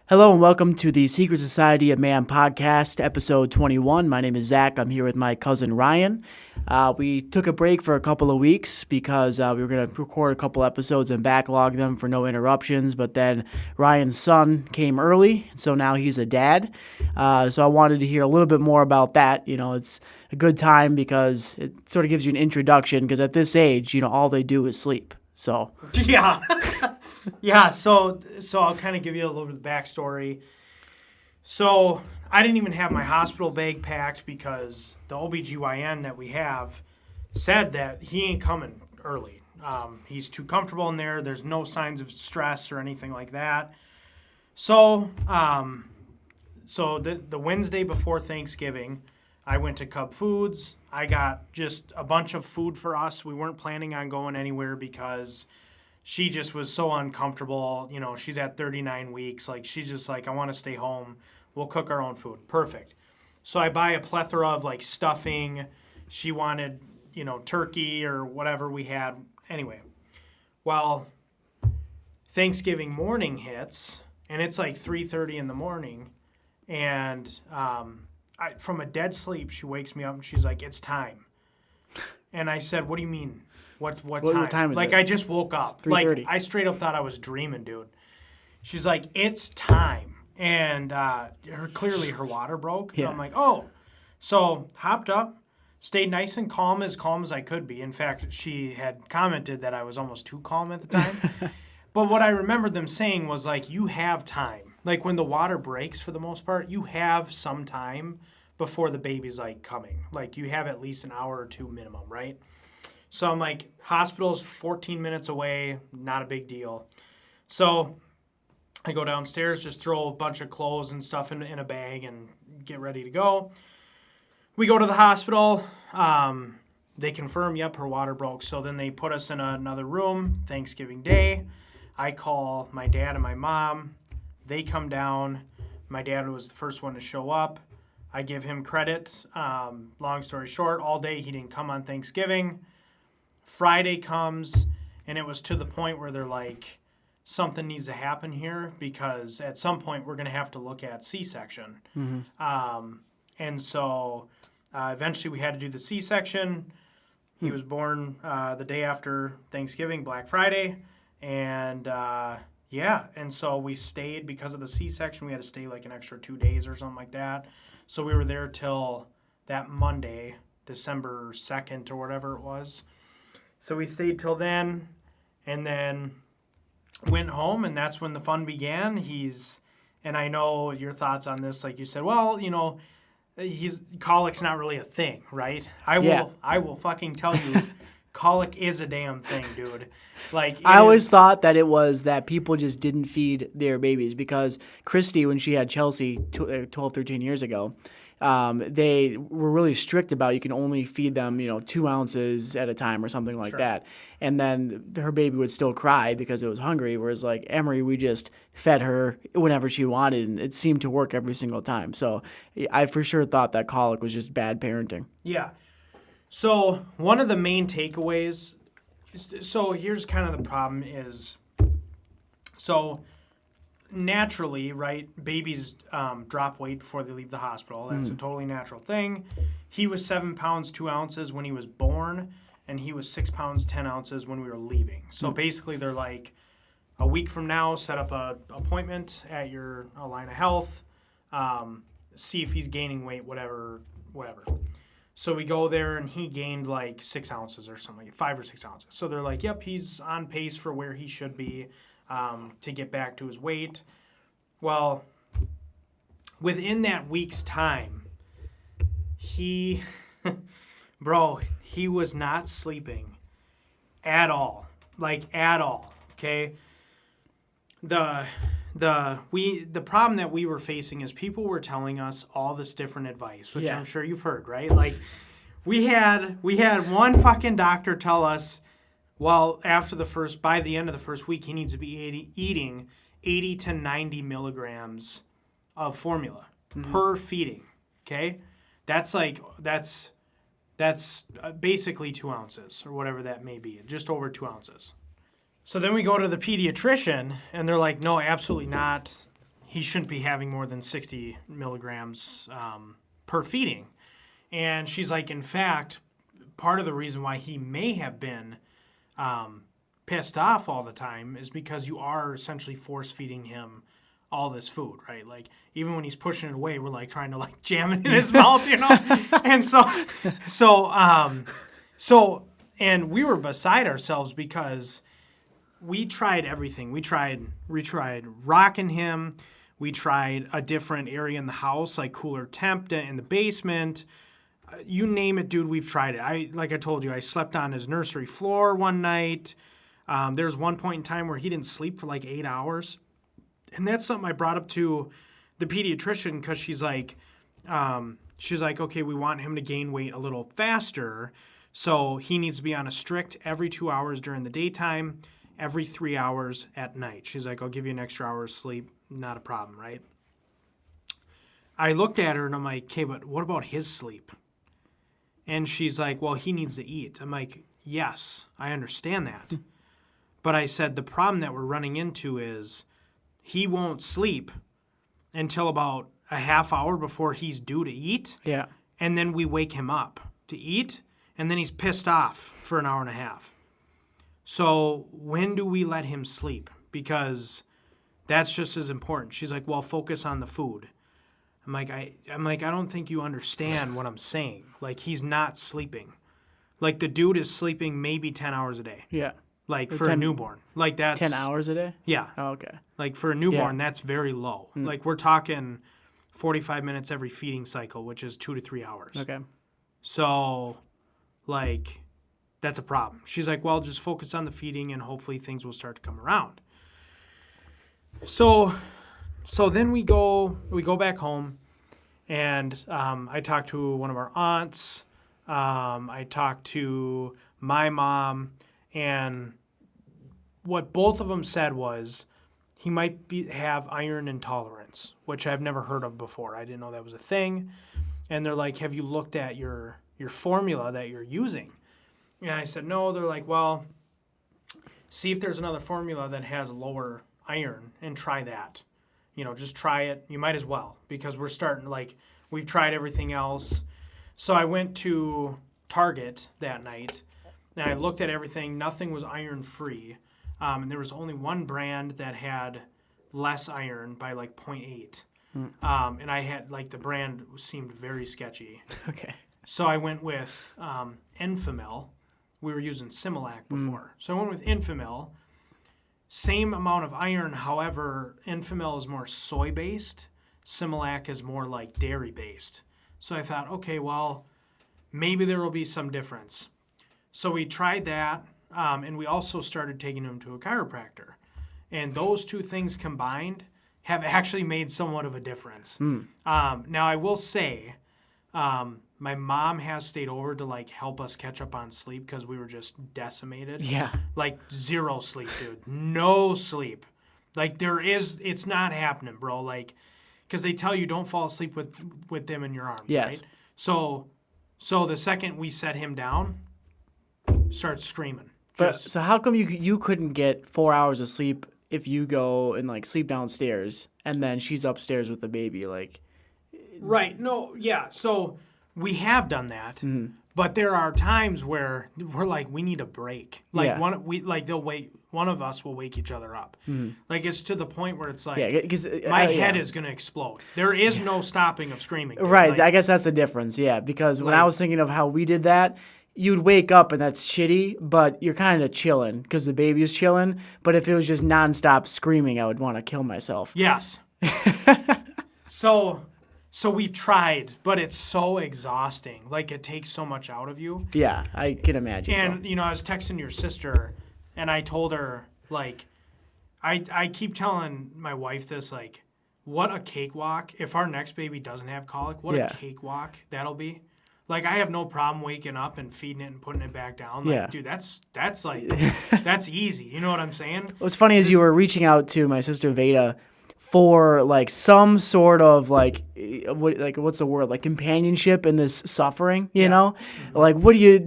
Hello and welcome to the Secret Society of Man podcast, episode 21. My name is Zach. I'm here with my cousin Ryan. We took a break for a couple of weeks because we were going to record a couple episodes and backlog them for no interruptions, but then Ryan's son came early, so now he's a dad. So I wanted to hear a little bit more about that. You know, it's a good time because it sort of gives you an introduction because at this age, you know, all they do is sleep. So Yeah. Yeah, so I'll kind of give you a little bit of the backstory. So I didn't even have my hospital bag packed because the OBGYN that we have said that he ain't coming early. He's too comfortable in there. There's no signs of stress or anything like that. So the Wednesday before Thanksgiving, I went to Cub Foods. I got just a bunch of food for us. We weren't planning on going anywhere because she just was so uncomfortable. You know, she's at 39 weeks. Like, she's just like, I want to stay home. We'll cook our own food. Perfect. So I buy a plethora of, like, stuffing. She wanted, you know, turkey or whatever we had. Anyway, well, Thanksgiving morning hits, and it's like 3:30 in the morning. And from a dead sleep, she wakes me up, and she's like, it's time. And I said, what do you mean? What time? Is like, it? I just woke up. 3:30. Like, I straight up thought I was dreaming, dude. She's like, it's time. And clearly her water broke. Yeah. And I'm like, oh. So hopped up, stayed nice and calm as I could be. In fact, she had commented that I was almost too calm at the time. But what I remembered them saying was, like, you have time. Like, when the water breaks, for the most part, you have some time before the baby's, like, coming. Like, you have at least an hour or two minimum, right? So I'm like, hospital's 14 minutes away, not a big deal. So I go downstairs, just throw a bunch of clothes and stuff in a bag and get ready to go. We go to the hospital. They confirm, yep, her water broke. So then they put us in another room, Thanksgiving Day. I call my dad and my mom. They come down. My dad was the first one to show up. I give him credit. Long story short, all day he didn't come on Thanksgiving. Friday comes, and it was to the point where they're like, something needs to happen here because at some point we're going to have to look at C-section. Mm-hmm. And so eventually we had to do the C-section. He was born the day after Thanksgiving, Black Friday. And and so we stayed because of the C-section. We had to stay like an extra 2 days or something like that. So we were there till that Monday, December 2nd or whatever it was. So we stayed till then, and then went home, and that's when the fun began. And I know your thoughts on this, like you said, well, you know, colic's not really a thing, right? I will fucking tell you, colic is a damn thing, dude. Like, I always thought that it was that people just didn't feed their babies because Christy, when she had Chelsea 12, 13 years ago, they were really strict about you can only feed them, 2 ounces at a time or something like that. And then her baby would still cry because it was hungry, whereas like Emery, we just fed her whenever she wanted, and it seemed to work every single time. So I for sure thought that colic was just bad parenting. Yeah. So one of the main takeaways, so here's kind of the problem is, so naturally, right, babies drop weight before they leave the hospital. That's a totally natural thing. He was 7 pounds 2 ounces when he was born, and he was 6 pounds 10 ounces when we were leaving. So basically, they're like, a week from now, set up a appointment at your line of health, see if he's gaining weight, whatever. So we go there, and he gained like 6 ounces or something, like 5 or 6 ounces. So they're like, yep, he's on pace for where he should be. To get back to his weight. Well, within that week's time, he was not sleeping at all. Like, at all, okay? The problem that we were facing is people were telling us all this different advice, which I'm sure you've heard, right? Like, we had one fucking doctor tell us, well, by the end of the first week, he needs to be eating 80 to 90 milligrams of formula per feeding. Okay, that's basically 2 ounces or whatever that may be, just over 2 ounces. So then we go to the pediatrician, and they're like, no, absolutely not. he shouldn't be having more than 60 milligrams per feeding. And she's like, in fact, part of the reason why he may have been pissed off all the time is because you are essentially force feeding him all this food, right? Like, even when he's pushing it away, we're like trying to like jam it in his mouth, you know? And and we were beside ourselves because we tried everything. We tried rocking him. We tried a different area in the house, like cooler temp in the basement. You name it, dude, we've tried it. Like I told you, I slept on his nursery floor one night. There was one point in time where he didn't sleep for like 8 hours. And that's something I brought up to the pediatrician because she's like, okay, we want him to gain weight a little faster. So he needs to be on a strict every 2 hours during the daytime, every 3 hours at night. She's like, I'll give you an extra hour of sleep. Not a problem, right? I looked at her and I'm like, okay, but what about his sleep? And she's like, well, he needs to eat. I'm like, yes, I understand that. But I said, the problem that we're running into is he won't sleep until about a half hour before he's due to eat. Yeah. And then we wake him up to eat, and then he's pissed off for an hour and a half. So when do we let him sleep? Because that's just as important. She's like, well, focus on the food. I'm like, I don't think you understand what I'm saying. Like, he's not sleeping. Like, the dude is sleeping maybe 10 hours a day. Yeah. Like, for a newborn. Like, that's... 10 hours a day? Yeah. Oh, okay. Like, for a newborn, that's very low. Like, we're talking 45 minutes every feeding cycle, which is 2 to 3 hours. Okay. So, like, that's a problem. She's like, well, just focus on the feeding, and hopefully things will start to come around. So then we go back home, and I talked to one of our aunts. I talked to my mom, and what both of them said was he might have iron intolerance, which I've never heard of before. I didn't know that was a thing. And they're like, have you looked at your formula that you're using? And I said, no. They're like, well, see if there's another formula that has lower iron and try that. You know, just try it. You might as well, because we're starting, like, we've tried everything else. So I went to Target that night, and I looked at everything. Nothing was iron-free. And there was only one brand that had less iron by, like, 0.8. And I had, like, the brand seemed very sketchy. Okay. So I went with Enfamil. We were using Similac before. So I went with Enfamil. Same amount of iron, however, Enfamil is more soy-based. Similac is more like dairy-based. So I thought, okay, well, maybe there will be some difference. So we tried that, and we also started taking him to a chiropractor. And those two things combined have actually made somewhat of a difference. Now, I will say, my mom has stayed over to, like, help us catch up on sleep because we were just decimated. Yeah. Like, 0 sleep, dude. No sleep. Like, it's not happening, bro. Like, because they tell you don't fall asleep with them in your arms, yes. right? So the second we set him down, starts screaming. So how come you couldn't get 4 hours of sleep if you go and, like, sleep downstairs and then she's upstairs with the baby? Like, right. No, yeah. So we have done that, but there are times where we're like, we need a break. Like, one of us will wake each other up. Like, it's to the point where it's like, my head is going to explode. There is no stopping of screaming. Right. Like, I guess that's the difference. Yeah. Because when I was thinking of how we did that, you'd wake up and that's shitty, but you're kind of chilling because the baby is chilling. But if it was just nonstop screaming, I would want to kill myself. Yes. So we've tried, but it's so exhausting. Like, it takes so much out of you. Yeah, I can imagine. And, you know, I was texting your sister, and I told her, like, I keep telling my wife this, like, what a cakewalk. If our next baby doesn't have colic, what a cakewalk that'll be. Like, I have no problem waking up and feeding it and putting it back down. Like, dude, that's like, that's easy. You know what I'm saying? What's funny is you were reaching out to my sister Veda for like some sort of like what's the word, like companionship in this suffering, you know? Like what do you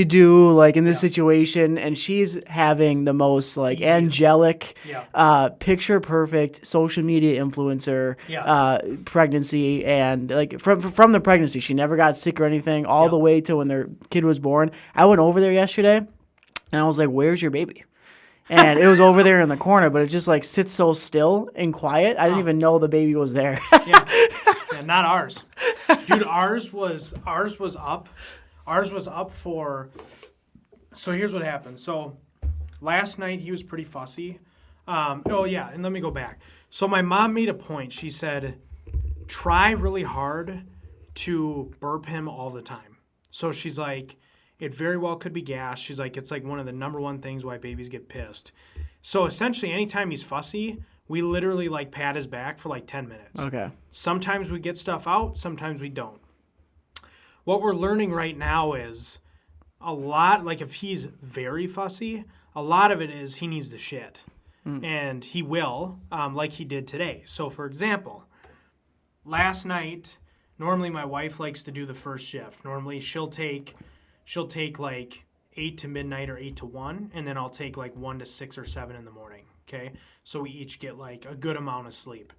do like in this situation? And she's having the most like angelic picture perfect social media influencer pregnancy, and like from the pregnancy she never got sick or anything all the way to when their kid was born. I went over there yesterday and I was like, where's your baby? And it was over there in the corner, but it just like sits so still and quiet. I didn't even know the baby was there. Yeah, not ours, dude. Ours was up. Ours was up for. So here's what happened. So last night he was pretty fussy. And let me go back. So my mom made a point. She said, try really hard to burp him all the time. So she's like, it very well could be gas. She's like, it's like one of the number one things why babies get pissed. So essentially, anytime he's fussy, we literally like pat his back for like 10 minutes. Okay. Sometimes we get stuff out. Sometimes we don't. What we're learning right now is a lot, like if he's very fussy, a lot of it is he needs to shit. And he will, like he did today. So for example, last night, normally my wife likes to do the first shift. Normally she'll take like 8 to midnight or 8 to 1, and then I'll take like 1 to 6 or 7 in the morning, okay? So we each get like a good amount of sleep.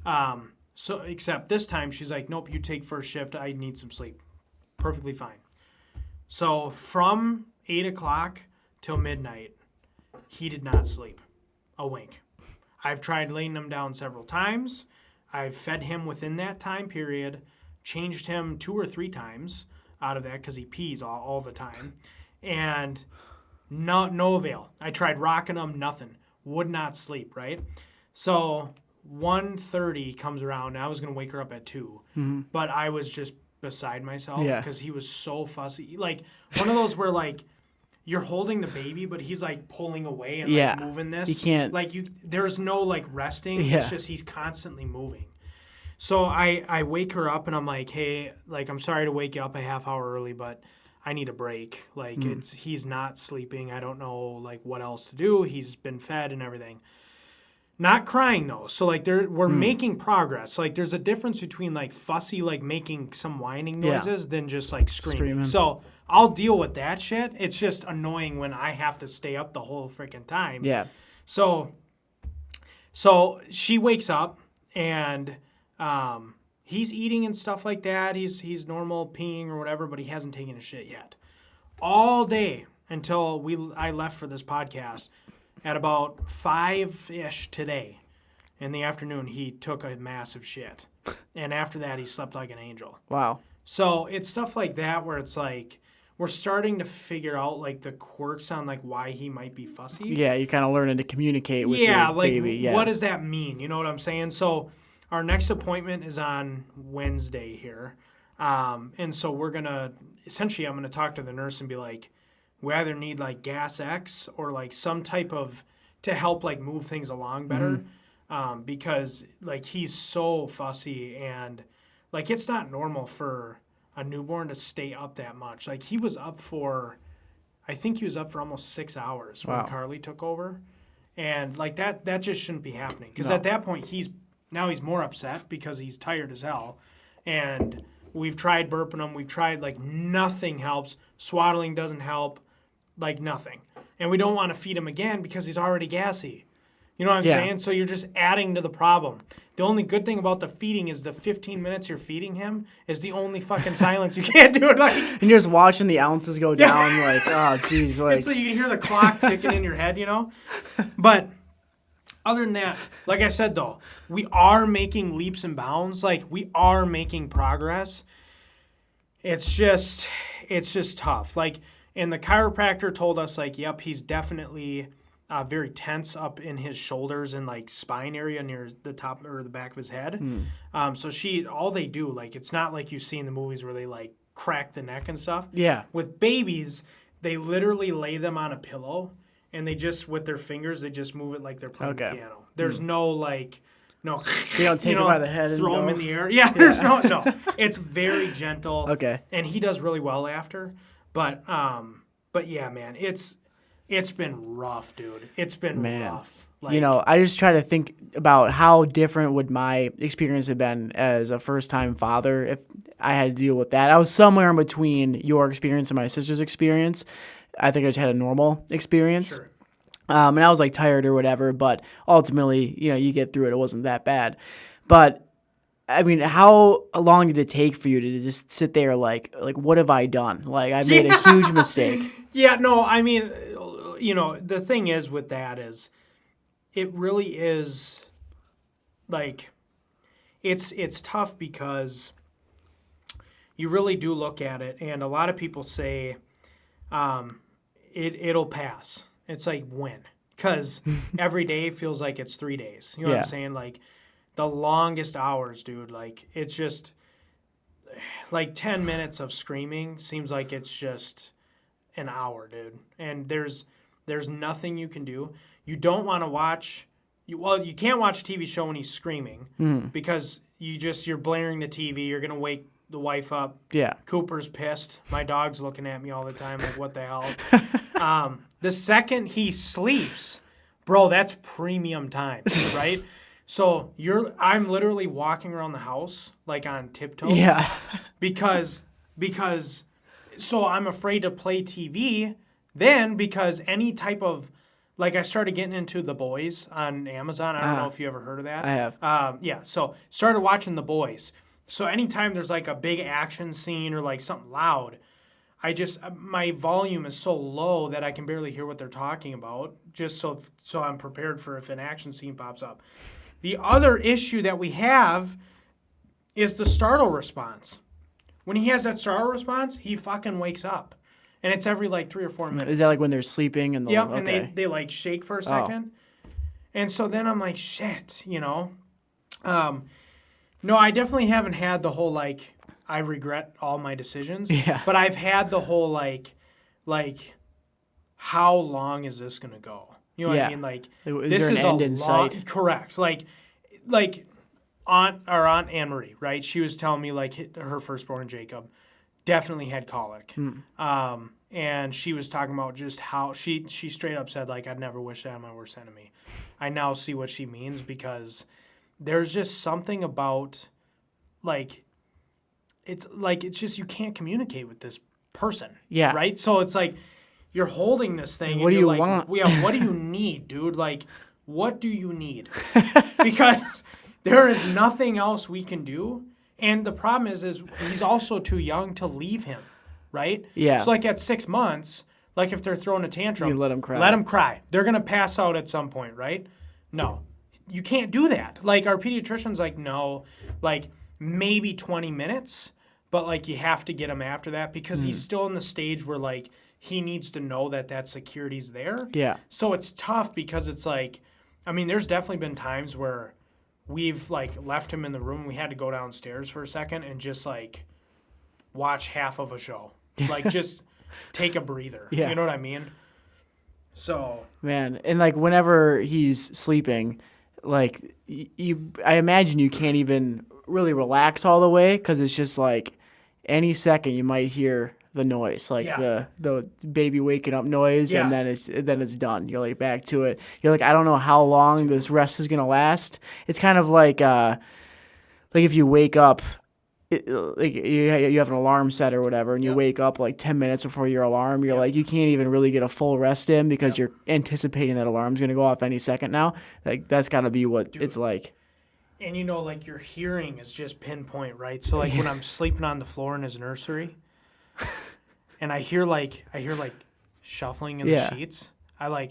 So except this time she's like, nope, you take first shift. I need some sleep. Perfectly fine. So from 8 o'clock till midnight, he did not sleep a wink. I've tried laying him down several times. I've fed him within that time period, changed him 2 or 3 times out of that because he pees all the time, and no avail. I tried rocking him, nothing. Would not sleep, right? So 1:30 comes around, and I was going to wake her up at 2, but I was just beside myself because he was so fussy. Like one of those where like you're holding the baby, but he's like pulling away and like moving this. You can't. Like there's no like resting. It's just he's constantly moving. So I wake her up and I'm like, hey, like, I'm sorry to wake you up a half hour early, but I need a break. Like, he's not sleeping. I don't know, like, what else to do. He's been fed and everything. Not crying, though. So, like, we're making progress. Like, there's a difference between, like, fussy, like, making some whining noises than just, like, screaming. So I'll deal with that shit. It's just annoying when I have to stay up the whole freaking time. Yeah. So she wakes up and... he's eating and stuff like that. He's normal peeing or whatever, but he hasn't taken a shit yet. All day until I left for this podcast at about 5-ish today in the afternoon, he took a massive shit. And after that, he slept like an angel. Wow. So it's stuff like that where it's like we're starting to figure out like the quirks on like why he might be fussy. Yeah, you're kind of learning to communicate with your baby. Yeah, what does that mean? You know what I'm saying? So our next appointment is on Wednesday here. And so we're going to, essentially, I'm going to talk to the nurse and be like, we either need like gas X or like some type of, to help like move things along better. Because like he's so fussy and like it's not normal for a newborn to stay up that much. Like he was up for, I think he was up for almost 6 hours when Carly took over. And like that just shouldn't be happening. Because at that point, he's more upset because he's tired as hell. And we've tried burping him. We've tried, like, nothing helps. Swaddling doesn't help. Like, nothing. And we don't want to feed him again because he's already gassy. You know what I'm saying? So you're just adding to the problem. The only good thing about the feeding is the 15 minutes you're feeding him is the only fucking silence. You can't do it. Like, and you're just watching the ounces go down. Like, oh, jeez. Like, it's like you can hear the clock ticking in your head, you know? But... other than that, like I said, though, we are making leaps and bounds. Like, we are making progress. It's just tough. Like, and the chiropractor told us, like, yep, he's definitely very tense up in his shoulders and, like, spine area near the top or the back of his head. So all they do, like, it's not like you see in the movies where they, like, crack the neck and stuff. Yeah. With babies, they literally lay them on a pillow. And they just, with their fingers, they just move it like they're playing the piano. There's no, like, no. You don't take him by the head and throw him in the air. Yeah, there's no. It's very gentle. Okay. And he does really well after. But yeah, man, it's It's been rough, dude. It's been rough. Like, I just try to think about how different would my experience have been as a first-time father if I had to deal with that. I was somewhere in between your experience and my sister's experience. I think I just had a normal experience. Sure. And I was like tired or whatever, but ultimately, you get through it. It wasn't that bad. But I mean, how long did it take for you to just sit there like what have I done? Like, I made a huge mistake. Yeah, no, I mean, the thing is with that is it really is like it's tough because you really do look at it, and a lot of people say it'll pass. It's like when? Because every day feels like it's 3 days. You know what I'm saying? Like the longest hours, dude. Like it's just like 10 minutes of screaming seems like it's just an hour, dude. And there's nothing you can do. You don't want to watch. You can't watch a TV show when he's screaming because you're blaring the TV. You're gonna wake the wife up. Yeah. Cooper's pissed. My dog's looking at me all the time like, what the hell? The second he sleeps, bro, that's premium time, right? So I'm literally walking around the house like on tiptoe. Yeah. because so I'm afraid to play TV then because any type of like I started getting into The Boys on Amazon. I don't know if you ever heard of that. I have. Yeah, so started watching The Boys. So anytime there's like a big action scene or like something loud, my volume is so low that I can barely hear what they're talking about, just so I'm prepared for if an action scene pops up. The other issue that we have is the startle response. When he has that startle response, he fucking wakes up. And it's every like 3 or 4 minutes. Is that like when they're sleeping? And yeah, and they like shake for a second. And so then I'm like, shit, No, I definitely haven't had the whole like I regret all my decisions. Yeah. But I've had the whole like how long is this gonna go? You know what I mean? Like is this there an is end a in long, sight? correct. Like Aunt Anne Marie, right? She was telling me like her firstborn Jacob definitely had colic. And she was talking about just how she straight up said like I'd never wish that on my worst enemy. I now see what she means because there's just something about it's just you can't communicate with this person. Yeah. Right? So it's like you're holding this thing what and do you're you like, want? yeah, what do you need, dude? Like, what do you need? Because there is nothing else we can do. And the problem is he's also too young to leave him, right? Yeah. So like at 6 months, like if they're throwing a tantrum, you let him cry. Let him cry. They're gonna pass out at some point, right? No, you can't do that. Like our pediatrician's like, no, like maybe 20 minutes, but like you have to get him after that because he's still in the stage where like he needs to know that security's there. Yeah. So it's tough because it's like, I mean, there's definitely been times where we've like left him in the room. We had to go downstairs for a second and just like watch half of a show, like just take a breather. Yeah. You know what I mean? So man, and like whenever he's sleeping, like I imagine you can't even really relax all the way because it's just like any second you might hear the noise, like the baby waking up noise, and then it's done. You're like back to it. You're like, I don't know how long this rest is gonna last. It's kind of like if you wake up, like you have an alarm set or whatever, and you wake up like 10 minutes before your alarm. You're like, you can't even really get a full rest in because you're anticipating that alarm's gonna go off any second now. Like that's gotta be what it's like. And like your hearing is just pinpoint, right? So like when I'm sleeping on the floor in his nursery. And I hear like shuffling in the sheets. My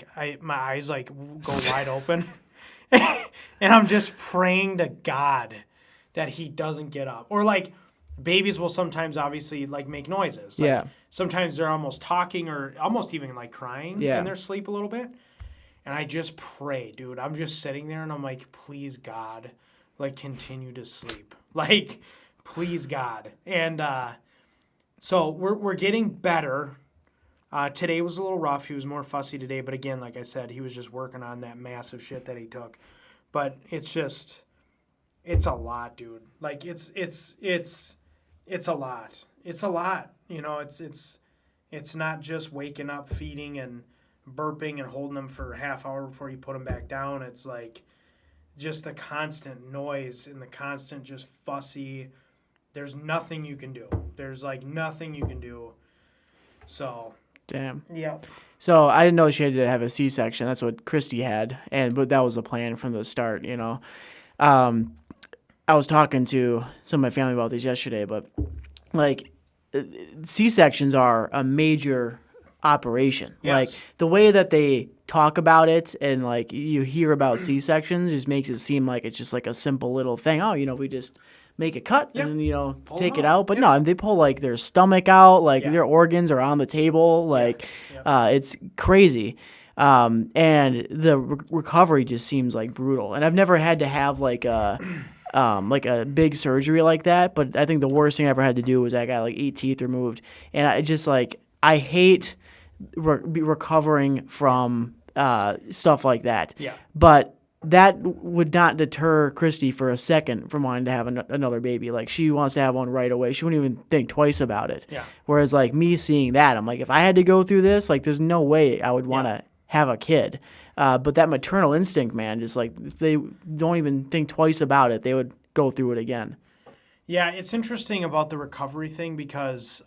eyes like go wide open, and I'm just praying to God that he doesn't get up. Or like babies will sometimes obviously like make noises. Like, sometimes they're almost talking or almost even like crying in their sleep a little bit. And I just pray, dude. I'm just sitting there and I'm like, please God, like continue to sleep. Like, please God. And so we're getting better. Today was a little rough. He was more fussy today, but again, like I said, he was just working on that massive shit that he took. But it's a lot, dude. Like it's a lot. It's a lot. It's not just waking up, feeding, and burping and holding them for a half hour before you put them back down. It's like just the constant noise and the constant just fussy. There's nothing you can do. There's like nothing you can do. So. Damn. Yeah. So I didn't know she had to have a C-section. That's what Christy had, but that was the plan from the start, you know. I was talking to some of my family about this yesterday, but like C-sections are a major operation. Yes. Like the way that they talk about it and like you hear about C-sections just makes it seem like it's just like a simple little thing. Oh, you know, we just make a cut and, you know, pull take it out. out. But no, they pull like their stomach out, like their organs are on the table. Like it's crazy. And the recovery just seems like brutal. And I've never had to have like a big surgery like that. But I think the worst thing I ever had to do was I got like 8 teeth removed. And I just like, I hate recovering from stuff like that. Yeah. But that would not deter Christy for a second from wanting to have another baby. Like, she wants to have one right away. She wouldn't even think twice about it. Yeah. Whereas, like, me seeing that, I'm like, if I had to go through this, like, there's no way I would want to have a kid. But that maternal instinct, man, just like, if they don't even think twice about it, they would go through it again. Yeah, it's interesting about the recovery thing because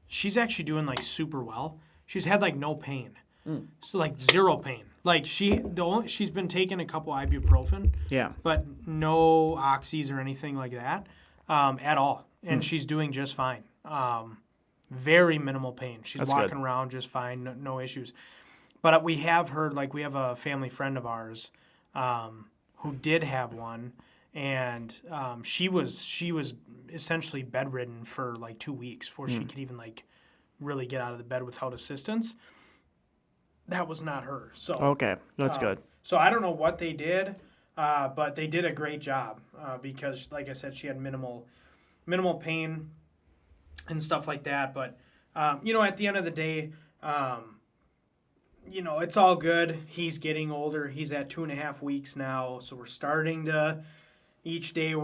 she's actually doing, like, super well. She's had, like, no pain. So, like, zero pain. Like, she's been taking a couple ibuprofen. Yeah. But no oxys or anything like that at all. And she's doing just fine. Very minimal pain. She's walking around just fine. No issues. But we have heard, like, we have a family friend of ours who did have one. And she was essentially bedridden for, like, 2 weeks before she could even, like, really get out of the bed without assistance. That was not her. So okay, that's good. So I don't know what they did, but they did a great job because, like I said, she had minimal pain and stuff like that. But you know, at the end of the day, you know, it's all good. He's getting older. He's at 2.5 weeks now, so we're starting to. Each day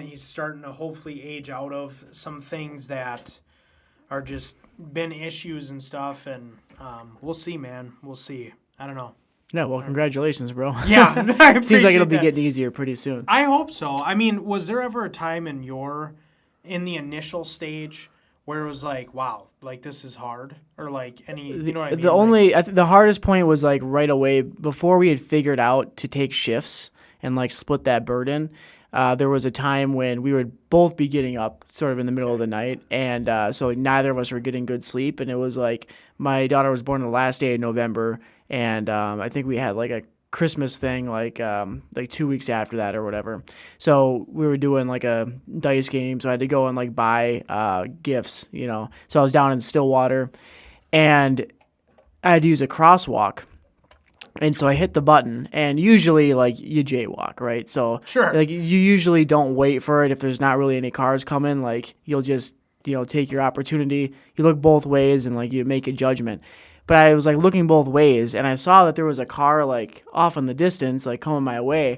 he's starting to hopefully age out of some things that are just been issues and stuff, and we'll see, man. We'll see. I don't know. Yeah, well, congratulations, bro. Yeah, I seems like it'll be getting easier pretty soon. I hope so. I mean, was there ever a time in the initial stage where it was like, wow, like this is hard, or like any, you know what I mean? The hardest point was like right away before we had figured out to take shifts and like split that burden. There was a time when we would both be getting up sort of in the middle of the night, and so neither of us were getting good sleep. And it was like my daughter was born the last day of November, and I think we had like a Christmas thing like 2 weeks after that or whatever. So we were doing like a dice game, so I had to go and like buy gifts, you know. So I was down in Stillwater, and I had to use a crosswalk. And so I hit the button, and usually, like, you jaywalk, right? So, sure. Like, you usually don't wait for it if there's not really any cars coming. Like, you'll just, you know, take your opportunity. You look both ways, and, like, you make a judgment. But I was, like, looking both ways, and I saw that there was a car, like, off in the distance, like, coming my way.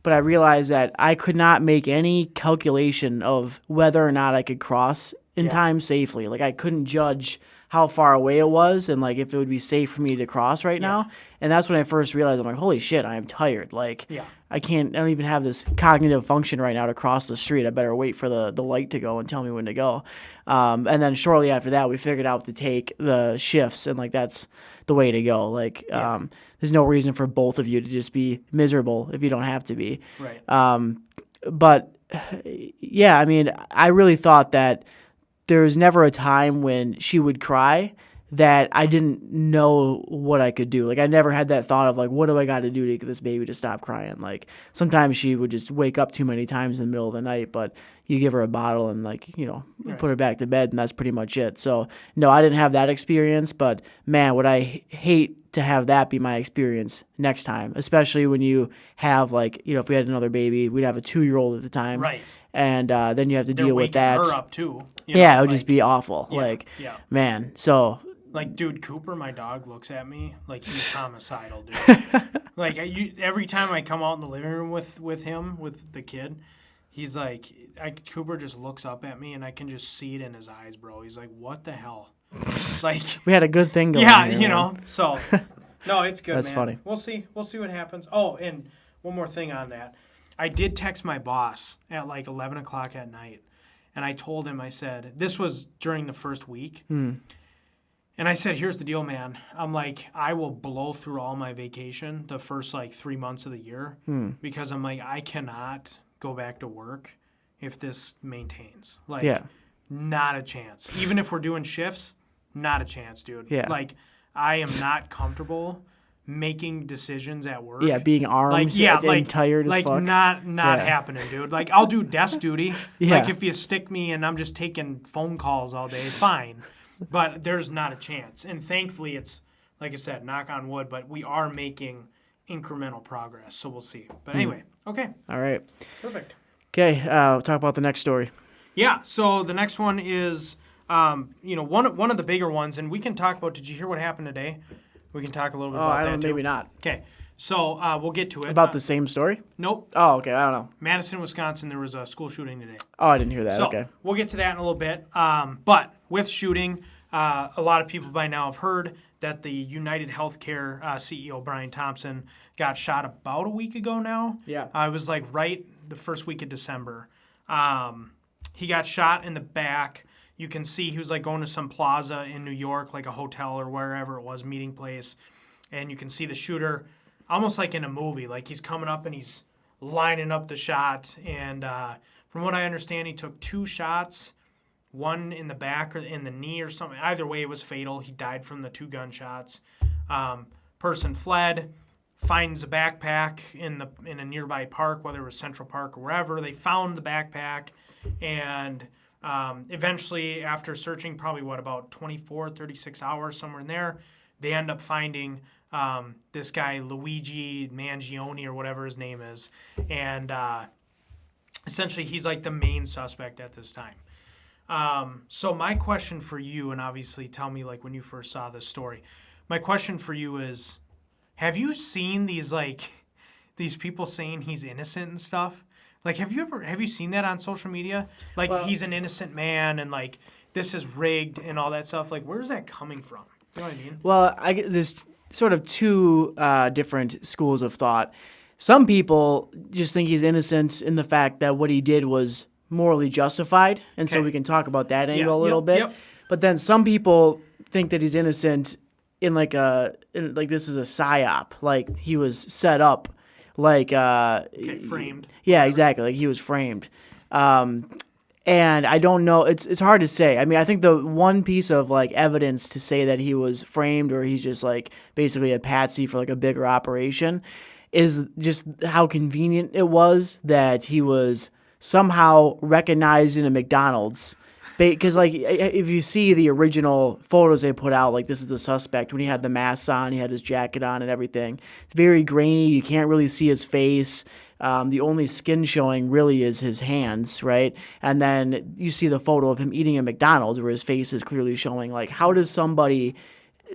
But I realized that I could not make any calculation of whether or not I could cross in time safely. Like, I couldn't judge how far away it was and, like, if it would be safe for me to cross right now. And that's when I first realized, I'm like, holy shit, I am tired. Like, I don't even have this cognitive function right now to cross the street. I better wait for the light to go and tell me when to go. And then shortly after that, we figured out to take the shifts, and, like, that's the way to go. Like, there's no reason for both of you to just be miserable if you don't have to be. Right. But, yeah, I mean, I really thought that there was never a time when she would cry that I didn't know what I could do. Like, I never had that thought of, like, what do I got to do to get this baby to stop crying? Like, sometimes she would just wake up too many times in the middle of the night, but you give her a bottle and, like, you know, put her back to bed, and that's pretty much it. So, no, I didn't have that experience, but, man, would I hate to have that be my experience next time, especially when you have, like, you know, if we had another baby, we'd have a 2-year-old at the time. Right. And then you have to deal with that. Her up too. Yeah, it would just be awful. Man, so... Like, dude, Cooper, my dog, looks at me like he's homicidal, dude. Like, every time I come out in the living room with him, with the kid, he's like, Cooper just looks up at me, and I can just see it in his eyes, bro. He's like, what the hell? Like, we had a good thing going yeah, here, you man. know. So, no, it's good, That's man. funny. We'll see what happens. Oh, and one more thing on that. I did text my boss at like 11 o'clock at night, and I told him, I said, this was during the first week, and I said, here's the deal, man. I'm like, I will blow through all my vacation the first like 3 months of the year because I'm like, I cannot go back to work if this maintains. Like, not a chance. Even if we're doing shifts, not a chance, dude. Yeah. Like, I am not comfortable making decisions at work. Yeah, being armed and tired as fuck. Like, not happening, dude. Like, I'll do desk duty. Like, if you stick me and I'm just taking phone calls all day, fine. But there's not a chance. And thankfully, it's, like I said, knock on wood, but we are making incremental progress. So we'll see. But anyway, okay. All right. Perfect. Okay, we'll talk about the next story. Yeah, so the next one is, one of the bigger ones, and we can talk about, did you hear what happened today? We can talk a little bit about that, too. Maybe not. Okay, so we'll get to it. About the same story? Nope. Oh, okay, I don't know. Madison, Wisconsin, there was a school shooting today. Oh, I didn't hear that, So okay. we'll get to that in a little bit. But with shooting, a lot of people by now have heard that the United Healthcare CEO, Brian Thompson, got shot about a week ago now. Yeah. It was like right the first week of December. He got shot in the back. You can see he was like going to some plaza in New York, like a hotel or wherever it was, meeting place. And you can see the shooter almost like in a movie. Like he's coming up and he's lining up the shot. And from what I understand, he took 2 shots, one in the back or in the knee or something. Either way, it was fatal. He died from the 2 gunshots. Person fled, finds a backpack in a nearby park, whether it was Central Park or wherever. They found the backpack, and eventually, after searching probably, about 24, 36 hours, somewhere in there, they end up finding this guy, Luigi Mangioni or whatever his name is. And essentially, he's like the main suspect at this time. So my question for you, and obviously tell me like when you first saw this story, my question for you is, have you seen these people saying he's innocent and stuff? Like, have you seen that on social media? Like, he's an innocent man and like this is rigged and all that stuff. Like, where's that coming from? You know what I mean? Well, there's sort of 2 different schools of thought. Some people just think he's innocent in the fact that what he did was morally justified, and so we can talk about that angle a little bit. Yep. But then some people think that he's innocent in like this is a psyop, like he was set up, like framed. Yeah, exactly. Like he was framed. And I don't know. It's hard to say. I mean, I think the one piece of like evidence to say that he was framed or he's just like basically a patsy for like a bigger operation is just how convenient it was that he was somehow recognized in a McDonald's. Because, like, if you see the original photos they put out, like, this is the suspect. When he had the mask on, he had his jacket on and everything. It's very grainy. You can't really see his face. The only skin showing really is his hands, right? And then you see the photo of him eating at McDonald's where his face is clearly showing. Like, how does somebody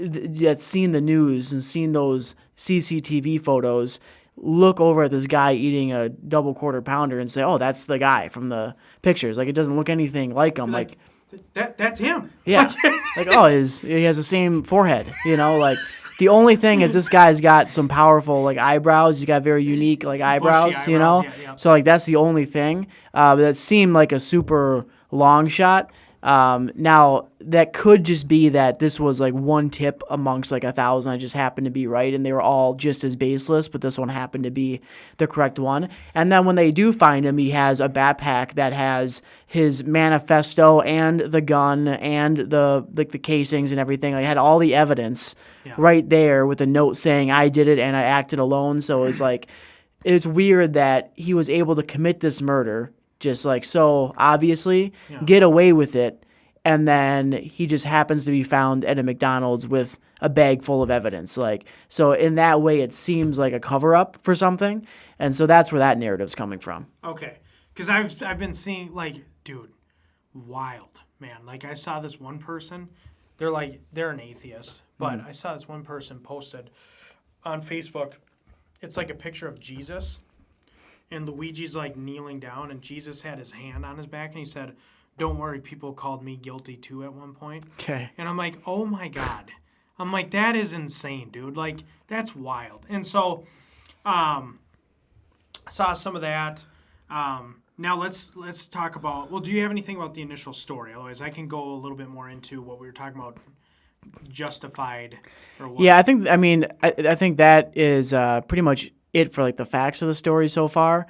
that's seen the news and seen those CCTV photos look over at this guy eating a double quarter pounder and say, oh, that's the guy from the pictures? Like, it doesn't look anything like him. Like that's him. Yeah. Like, oh, he has the same forehead, you know? Like, the only thing is this guy's got some powerful, like, eyebrows. He's got very unique, like, eyebrows, you know? Yeah. So, like, that's the only thing. But that seemed like a super long shot. Now, that could just be that this was like one tip amongst like 1,000 that just happened to be right, and they were all just as baseless, but this one happened to be the correct one. And then when they do find him, he has a backpack that has his manifesto and the gun and the casings and everything. Like, it had all the evidence right there with a note saying, I did it and I acted alone. So it's like, it's weird that he was able to commit this murder just like so obviously, get away with it, and then he just happens to be found at a McDonald's with a bag full of evidence. Like, so in that way, it seems like a cover-up for something, and so that's where that narrative's coming from. Okay, because I've been seeing, like, dude, wild, man. Like, I saw this one person, they're an atheist, but I saw this one person posted on Facebook. It's like a picture of Jesus, and Luigi's like kneeling down, and Jesus had his hand on his back, and he said, "Don't worry, people called me guilty too at one point." Okay. And I'm like, oh my God. I'm like, that is insane, dude. Like, that's wild. And so, saw some of that. Now let's talk about, well, do you have anything about the initial story? Otherwise, I can go a little bit more into what we were talking about, justified or what. Yeah, I think that is pretty much it for like the facts of the story so far.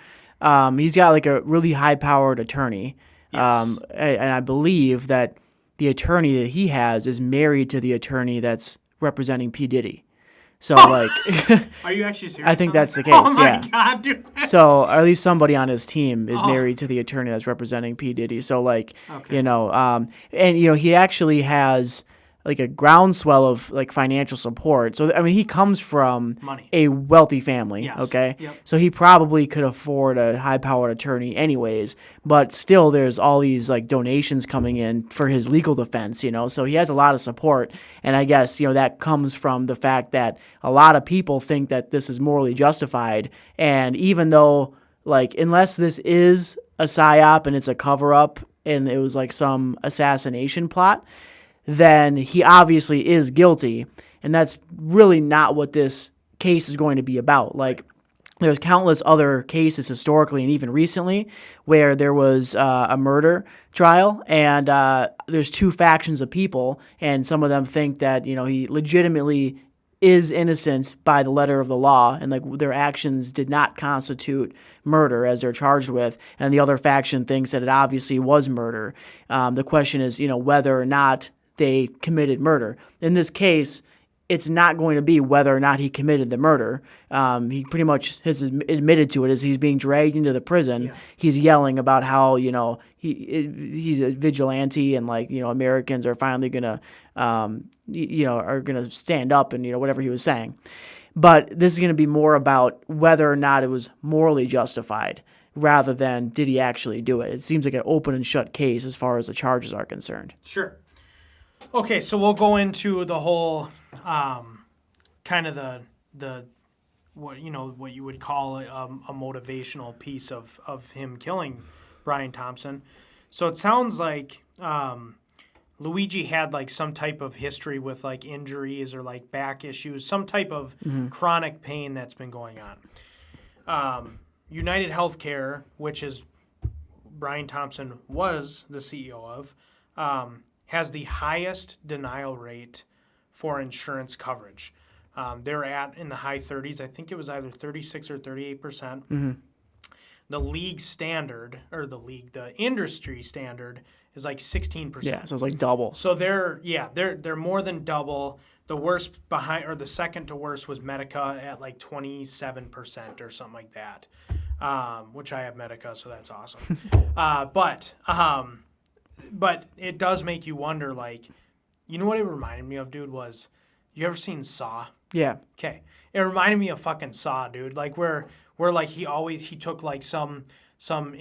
He's got like a really high-powered attorney, Yes. and I believe that the attorney that he has is married to the attorney that's representing P. Diddy. So like, Are you actually serious? I think on that's that? the case. Oh my Yeah. God, dude. So or at least somebody on his team is married to the attorney that's representing P. Diddy. So like, Okay. you know, and you know, he actually has like a groundswell of like financial support. So I mean, he comes from Money. a wealthy family. Yes. Okay, Yep. so he probably could afford a high-powered attorney, anyways. But still, there's all these like donations coming in for his legal defense. You know, so he has a lot of support, and I guess you know that comes from the fact that a lot of people think that this is morally justified, and even though like unless this is a psyop and it's a cover-up and it was like some assassination plot, then he obviously is guilty, and that's really not what this case is going to be about. Like, there's countless other cases historically and even recently where there was a murder trial, and there's two factions of people, and some of them think that, you know, he legitimately is innocent by the letter of the law, and like their actions did not constitute murder as they're charged with, and the other faction thinks that it obviously was murder. The question is, you know, whether or not they committed murder. In this case, it's not going to be whether or not he committed the murder. He pretty much has admitted to it as he's being dragged into the prison. Yeah. He's yelling about how, you know, he's a vigilante and like, you know, Americans are finally going to, you know, are going to stand up and, you know, whatever he was saying. But this is going to be more about whether or not it was morally justified rather than did he actually do it. It seems like an open and shut case as far as the charges are concerned. Sure. Okay, so we'll go into the whole kind of the what you would call a motivational piece of him killing Brian Thompson. So it sounds like Luigi had like some type of history with like injuries or like back issues, some type of chronic pain that's been going on. United Healthcare, which is Brian Thompson was the CEO of, has the highest denial rate for insurance coverage. They're at in the high 30s. I think it was either 36 or 38%. The league standard, or the industry standard is like 16%. Yeah, so it's like double. So they're more than double. The worst behind, or the second to worst, was Medica at like 27% or something like that, which I have Medica, so that's awesome. But it does make you wonder, like, you know what it reminded me of, dude, was, you ever seen Saw? Yeah. Okay. It reminded me of fucking Saw, dude. Like, where like he took like some health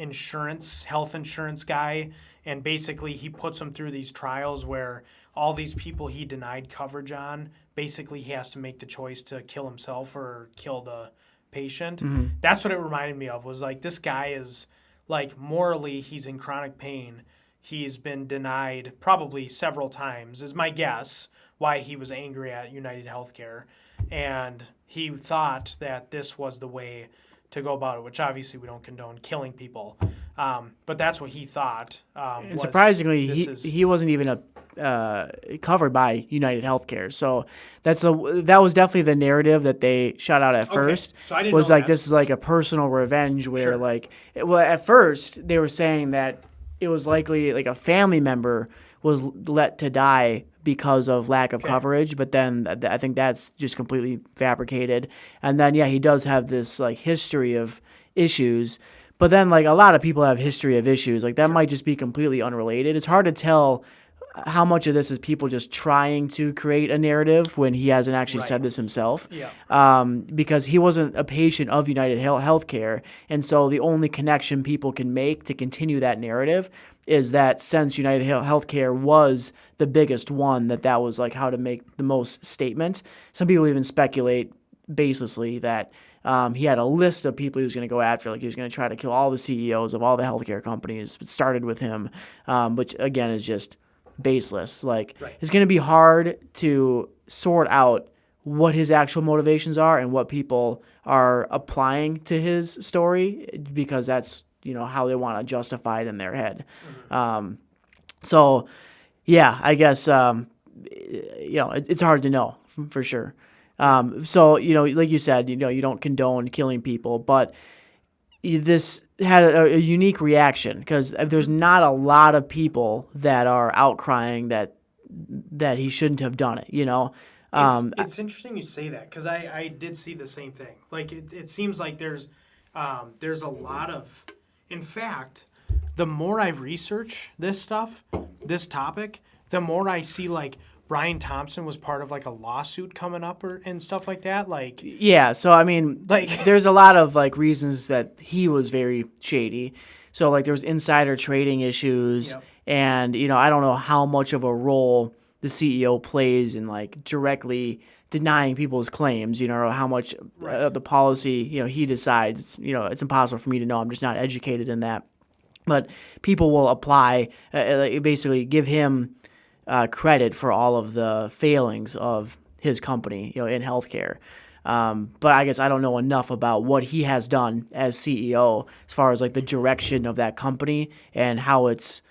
insurance guy, and basically he puts him through these trials where all these people he denied coverage on, basically he has to make the choice to kill himself or kill the patient. That's what it reminded me of, was like, this guy is like, morally, he's in chronic pain. He's been denied probably several times, is my guess, why he was angry at United Healthcare. And he thought that this was the way to go about it, which obviously we don't condone killing people. But that's what he thought. And surprisingly, he wasn't even covered by United Healthcare. So that was definitely the narrative that they shot out at first. So I didn't was know like, that. this is like a personal revenge where Sure. like, well, at first they were saying that it was likely like a family member was let to die because of lack of coverage, but then I think that's just completely fabricated. And then, yeah, he does have this like history of issues, but then like a lot of people have history of issues. Like that might just be completely unrelated. It's hard to tell how much of this is people just trying to create a narrative when he hasn't actually said this himself. Yeah. Because he wasn't a patient of United Healthcare, and so the only connection people can make to continue that narrative is that since United Healthcare was the biggest one, that was like how to make the most statement. Some people even speculate baselessly that He had a list of people he was going to go after. Like he was going to try to kill all the CEOs of all the healthcare companies. It started with him, which again is just baseless. Like it's going to be hard to sort out what his actual motivations are and what people are applying to his story, because that's, how they want to justify it in their head. So yeah, I guess, it's hard to know for sure. So, like you said, you don't condone killing people, but this had a unique reaction because there's not a lot of people that are outcrying that he shouldn't have done it, It's interesting you say that because I did see the same thing. Like it seems like there's a lot of, in fact, the more I research this topic, the more I see like Brian Thompson was part of like a lawsuit coming up and stuff like that. Like yeah, so I mean, like there's a lot of like reasons that he was very shady. So like there was insider trading issues, and I don't know how much of a role the CEO plays in like directly denying people's claims, or how much the policy, he decides. It's impossible for me to know. I'm just not educated in that. But people will apply, basically give him credit for all of the failings of his company, in healthcare. But I guess I don't know enough about what he has done as CEO as far as like the direction of that company and how it's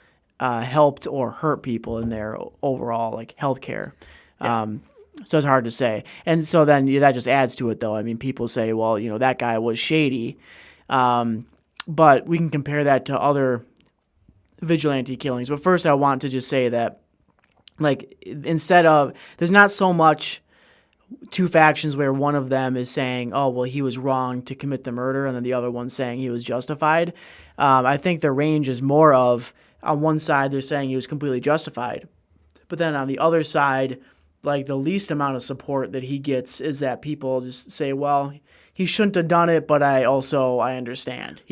helped or hurt people in their overall like healthcare. So it's hard to say. And so then that just adds to it, though. I mean, people say, well, that guy was shady. But we can compare that to other vigilante killings. But first, I want to just say that, like, instead of, there's not so much two factions where one of them is saying, oh, well, he was wrong to commit the murder, and then the other one's saying he was justified. I think the range is more of, on one side, they're saying he was completely justified. But then on the other side, like, the least amount of support that he gets is that people just say, well, he shouldn't have done it, but I understand,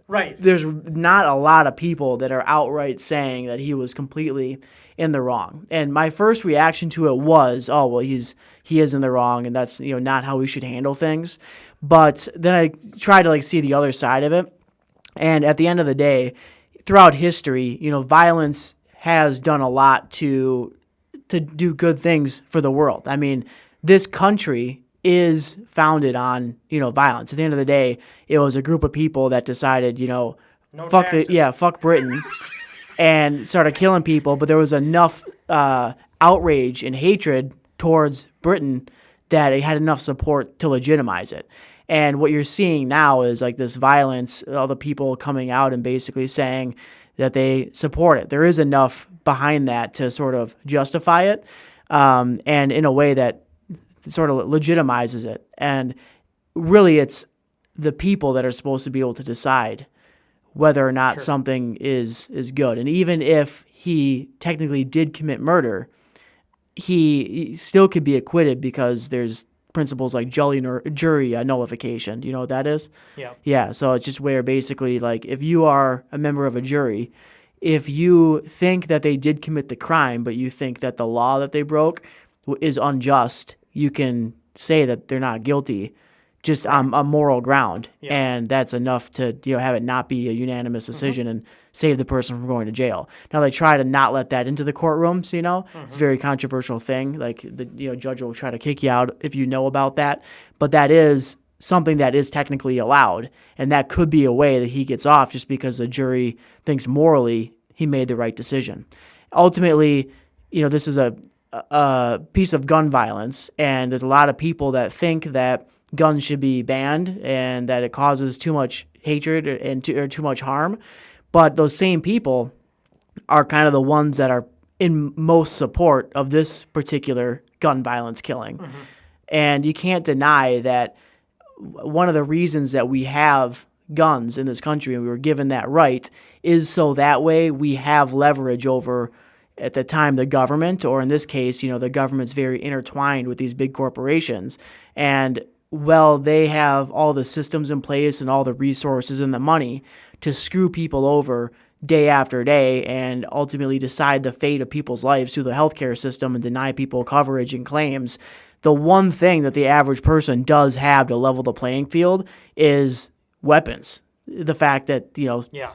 right. There's not a lot of people that are outright saying that he was completely in the wrong. And my first reaction to it was, oh, well, he is in the wrong, and that's, not how we should handle things. But then I try to see the other side of it. And at the end of the day, throughout history, violence has done a lot to do good things for the world. I mean, this country is founded on, violence. At the end of the day, it was a group of people that decided, fuck Britain and started killing people. But there was enough outrage and hatred towards Britain that it had enough support to legitimize it. And what you're seeing now is like this violence, all the people coming out and basically saying that they support it. There is enough behind that to sort of justify it, and in a way that sort of legitimizes it. And really it's the people that are supposed to be able to decide whether or not something is good. And even if he technically did commit murder, he still could be acquitted because there's principles like jury nullification. Do you know what that is? Yeah. Yeah, so it's just where basically, like, if you are a member of a jury, if you think that they did commit the crime, but you think that the law that they broke is unjust, you can say that they're not guilty just on moral ground. Yeah. And that's enough to have it not be a unanimous decision and save the person from going to jail. Now, they try to not let that into the courtrooms, It's a very controversial thing. Like, the judge will try to kick you out if you know about that. But that is something that is technically allowed, and that could be a way that he gets off just because the jury thinks morally he made the right decision. Ultimately, this is a piece of gun violence, and there's a lot of people that think that guns should be banned and that it causes too much hatred or too much harm. But those same people are kind of the ones that are in most support of this particular gun violence killing. And you can't deny that one of the reasons that we have guns in this country and we were given that right is so that way we have leverage over, at the time, the government, or in this case, the government's very intertwined with these big corporations. And they have all the systems in place and all the resources and the money to screw people over day after day and ultimately decide the fate of people's lives through the healthcare system and deny people coverage and claims. the one thing that the average person does have to level the playing field is weapons. The fact that,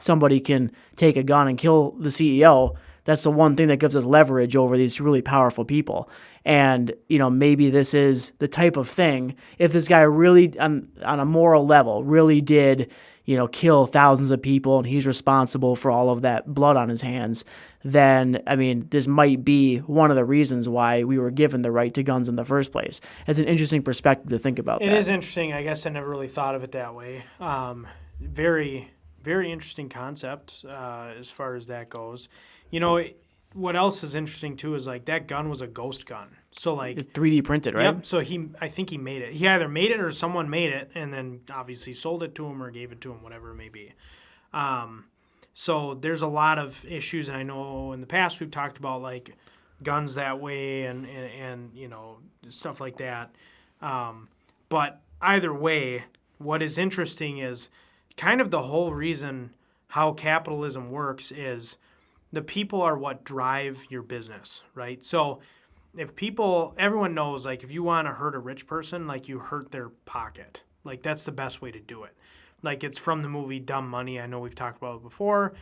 somebody can take a gun and kill the CEO, that's the one thing that gives us leverage over these really powerful people. And, maybe this is the type of thing, if this guy really, on a moral level, really did, kill thousands of people and he's responsible for all of that blood on his hands, then, this might be one of the reasons why we were given the right to guns in the first place. It's an interesting perspective to think about. It is interesting. I guess I never really thought of it that way. Very, very interesting concept as far as that goes. What else is interesting too is like that gun was a ghost gun. So like it's 3D printed, right? Yep. So I think he made it. He either made it or someone made it, and then obviously sold it to him or gave it to him, whatever it may be. So there's a lot of issues, and I know in the past we've talked about like guns that way and stuff like that. But either way, what is interesting is kind of the whole reason how capitalism works is the people are what drive your business, right? So if everyone knows, like, if you want to hurt a rich person, like, you hurt their pocket. Like, that's the best way to do it. Like, it's from the movie Dumb Money. I know we've talked about it before.